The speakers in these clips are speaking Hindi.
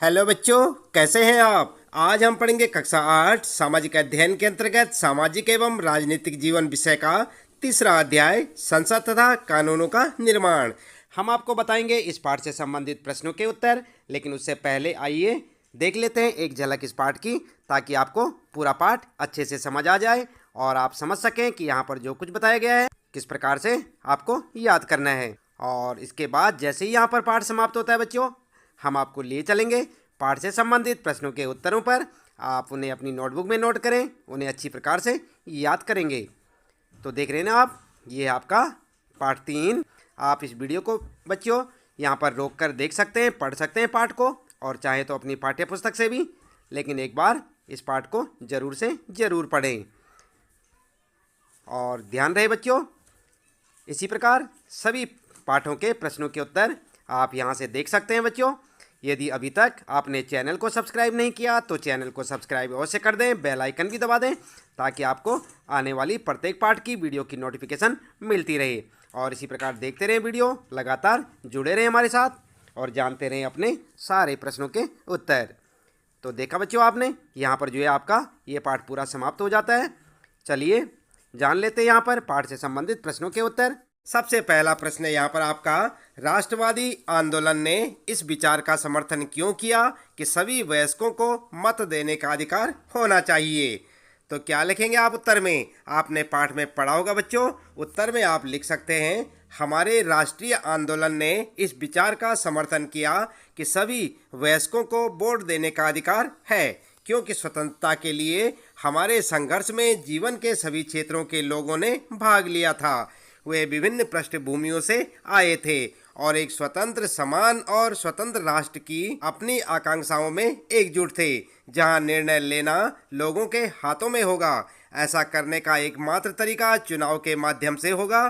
हेलो बच्चों, कैसे हैं आप। आज हम पढ़ेंगे कक्षा 8 सामाजिक अध्ययन के अंतर्गत सामाजिक एवं राजनीतिक जीवन विषय का तीसरा अध्याय संसद तथा कानूनों का निर्माण। हम आपको बताएंगे इस पाठ से संबंधित प्रश्नों के उत्तर, लेकिन उससे पहले आइए देख लेते हैं एक झलक इस पाठ की, ताकि आपको पूरा पाठ अच्छे से समझ आ जाए और आप समझ सकें कि यहाँ पर जो कुछ बताया गया है किस प्रकार से आपको याद करना है। और इसके बाद जैसे ही यहाँ पर पाठ समाप्त होता है बच्चों, हम आपको लिए चलेंगे पाठ से संबंधित प्रश्नों के उत्तरों पर। आप उन्हें अपनी नोटबुक में नोट करें, उन्हें अच्छी प्रकार से याद करेंगे। तो देख रहे हैं ना आप, ये आपका पाठ 3। आप इस वीडियो को बच्चों यहाँ पर रोक कर देख सकते हैं, पढ़ सकते हैं पाठ को, और चाहे तो अपनी पाठ्य पुस्तक से भी, लेकिन एक बार इस पाठ को ज़रूर से ज़रूर पढ़ें। और ध्यान रहे बच्चों, इसी प्रकार सभी पाठों के प्रश्नों के उत्तर आप यहाँ से देख सकते हैं बच्चों। यदि अभी तक आपने चैनल को सब्सक्राइब नहीं किया तो चैनल को सब्सक्राइब अवश्य कर दें, बेल आइकन भी दबा दें, ताकि आपको आने वाली प्रत्येक पाठ की वीडियो की नोटिफिकेशन मिलती रहे। और इसी प्रकार देखते रहें वीडियो, लगातार जुड़े रहें हमारे साथ और जानते रहें अपने सारे प्रश्नों के उत्तर। तो देखा बच्चों आपने, यहाँ पर जो है आपका ये पाठ पूरा समाप्त हो जाता है। चलिए जान लेते हैं यहाँ पर पाठ से संबंधित प्रश्नों के उत्तर। सबसे पहला प्रश्न है यहाँ पर आपका, राष्ट्रवादी आंदोलन ने इस विचार का समर्थन क्यों किया कि सभी वयस्कों को मत देने का अधिकार होना चाहिए। तो क्या लिखेंगे आप उत्तर में। आपने पाठ में पढ़ा होगा बच्चों, उत्तर में आप लिख सकते हैं, हमारे राष्ट्रीय आंदोलन ने इस विचार का समर्थन किया कि सभी वयस्कों को वोट देने का अधिकार है, क्योंकि स्वतंत्रता के लिए हमारे संघर्ष में जीवन के सभी क्षेत्रों के लोगों ने भाग लिया था। वे विभिन्न पृष्ठभूमियों से आए थे और एक स्वतंत्र, समान और स्वतंत्र राष्ट्र की अपनी आकांक्षाओं में एकजुट थे, जहां निर्णय लेना लोगों के हाथों में होगा। ऐसा करने का एकमात्र तरीका चुनाव के माध्यम से होगा।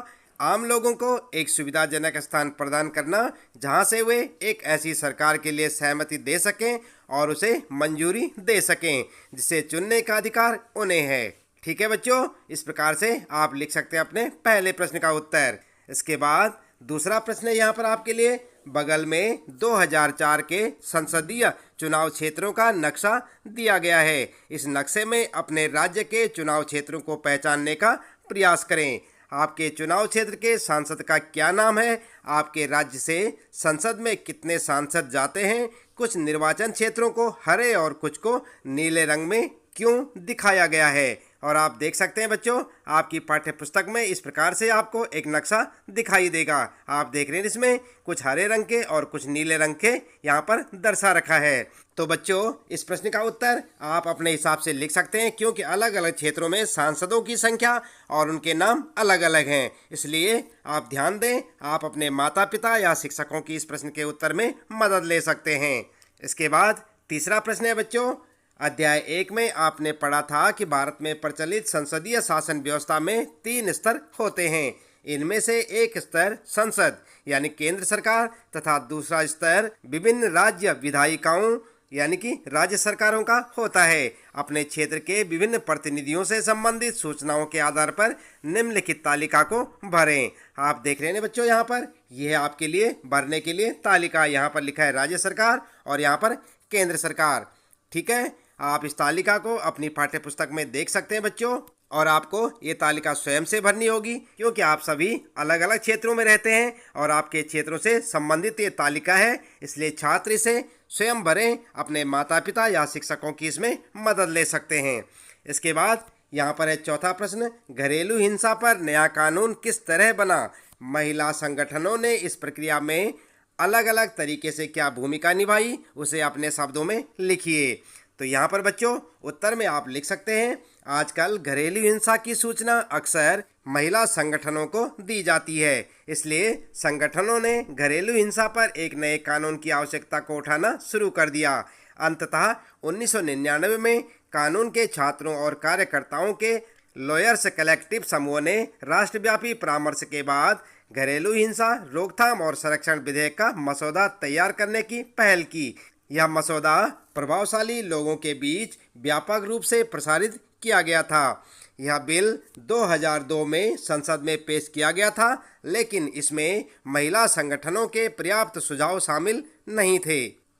आम लोगों को एक सुविधाजनक स्थान प्रदान करना, जहां से वे एक ऐसी सरकार के लिए सहमति दे सकें और उसे मंजूरी दे सकें जिसे चुनने का अधिकार उन्हें है। ठीक है बच्चों, इस प्रकार से आप लिख सकते हैं अपने पहले प्रश्न का उत्तर। इसके बाद दूसरा प्रश्न है यहाँ पर आपके लिए, बगल में 2004 के संसदीय चुनाव क्षेत्रों का नक्शा दिया गया है। इस नक्शे में अपने राज्य के चुनाव क्षेत्रों को पहचानने का प्रयास करें। आपके चुनाव क्षेत्र के सांसद का क्या नाम है, आपके राज्य से संसद में कितने सांसद जाते हैं, कुछ निर्वाचन क्षेत्रों को हरे और कुछ को नीले रंग में क्यों दिखाया गया है। और आप देख सकते हैं बच्चों, आपकी पाठ्य पुस्तक में इस प्रकार से आपको एक नक्शा दिखाई देगा। आप देख रहे हैं इसमें कुछ हरे रंग के और कुछ नीले रंग के यहाँ पर दर्शा रखा है। तो बच्चों इस प्रश्न का उत्तर आप अपने हिसाब से लिख सकते हैं, क्योंकि अलग अलग क्षेत्रों में सांसदों की संख्या और उनके नाम अलग अलग हैं। इसलिए आप ध्यान दें, आप अपने माता पिता या शिक्षकों की इस प्रश्न के उत्तर में मदद ले सकते हैं। इसके बाद तीसरा प्रश्न है बच्चों, अध्याय 1 में आपने पढ़ा था कि भारत में प्रचलित संसदीय शासन व्यवस्था में 3 स्तर होते हैं। इनमें से एक स्तर संसद यानी केंद्र सरकार तथा दूसरा स्तर विभिन्न राज्य विधायिकाओं यानी कि राज्य सरकारों का होता है। अपने क्षेत्र के विभिन्न प्रतिनिधियों से संबंधित सूचनाओं के आधार पर निम्नलिखित तालिका को भरें। आप देख रहे हैं बच्चों, यहाँ पर यह है आपके लिए भरने के लिए तालिका। यहाँ पर लिखा है राज्य सरकार और यहाँ पर केंद्र सरकार। ठीक है, आप इस तालिका को अपनी पाठ्य पुस्तक में देख सकते हैं बच्चों, और आपको ये तालिका स्वयं से भरनी होगी, क्योंकि आप सभी अलग अलग क्षेत्रों में रहते हैं और आपके क्षेत्रों से संबंधित ये तालिका है। इसलिए छात्र इसे स्वयं भरें, अपने माता पिता या शिक्षकों की इसमें मदद ले सकते हैं। इसके बाद यहाँ पर है चौथा प्रश्न, घरेलू हिंसा पर नया कानून किस तरह बना। महिला संगठनों ने इस प्रक्रिया में अलग अलग तरीके से क्या भूमिका निभाई, उसे अपने शब्दों में लिखिए। तो यहाँ पर बच्चों उत्तर में आप लिख सकते हैं, आजकल घरेलू हिंसा की सूचना अक्सर महिला संगठनों को दी जाती है, इसलिए संगठनों ने घरेलू हिंसा पर एक नए कानून की आवश्यकता को उठाना शुरू कर दिया। अंततः 1999 में कानून के छात्रों और कार्यकर्ताओं के लॉयर्स कलेक्टिव समूह ने राष्ट्रव्यापी परामर्श के बाद घरेलू हिंसा रोकथाम और संरक्षण विधेयक का मसौदा तैयार करने की पहल की। यह मसौदा प्रभावशाली लोगों के बीच व्यापक रूप से प्रसारित किया गया था। यह बिल 2002 में संसद में पेश किया गया था, लेकिन इसमें महिला संगठनों के पर्याप्त सुझाव शामिल नहीं थे।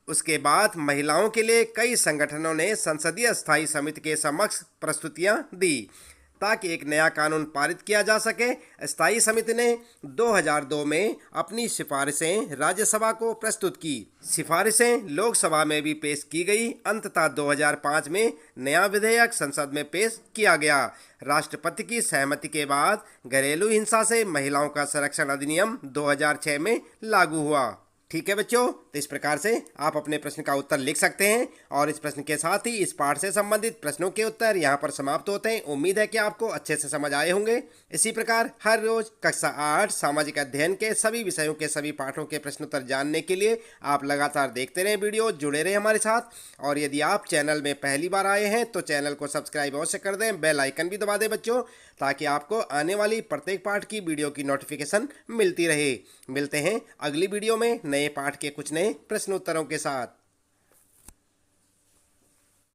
उसके बाद महिलाओं के लिए कई संगठनों ने संसदीय स्थायी समिति के समक्ष प्रस्तुतियां दी ताकि एक नया कानून पारित किया जा सके। स्थायी समिति ने 2002 में अपनी सिफारिशें राज्यसभा को प्रस्तुत की। सिफारिशें लोकसभा में भी पेश की गई। अंततः 2005 में नया विधेयक संसद में पेश किया गया। राष्ट्रपति की सहमति के बाद घरेलू हिंसा से महिलाओं का संरक्षण अधिनियम 2006 में लागू हुआ। ठीक है बच्चों, तो इस प्रकार से आप अपने प्रश्न का उत्तर लिख सकते हैं और इस प्रश्न के साथ ही इस पाठ से संबंधित प्रश्नों के उत्तर यहाँ पर समाप्त होते हैं। उम्मीद है कि आपको अच्छे से समझ आए होंगे। इसी प्रकार हर रोज कक्षा 8 सामाजिक अध्ययन के सभी विषयों के सभी पाठों के प्रश्नोत्तर जानने के लिए आप लगातार देखते रहें वीडियो, जुड़े रहें हमारे साथ। और यदि आप चैनल में पहली बार आए हैं तो चैनल को सब्सक्राइब अवश्य कर दें, बेल आइकन भी दबा दें बच्चों, ताकि आपको आने वाली प्रत्येक पाठ की वीडियो की नोटिफिकेशन मिलती रहे। मिलते हैं अगली वीडियो में नए पाठ के कुछ नए प्रश्नोत्तरों के साथ।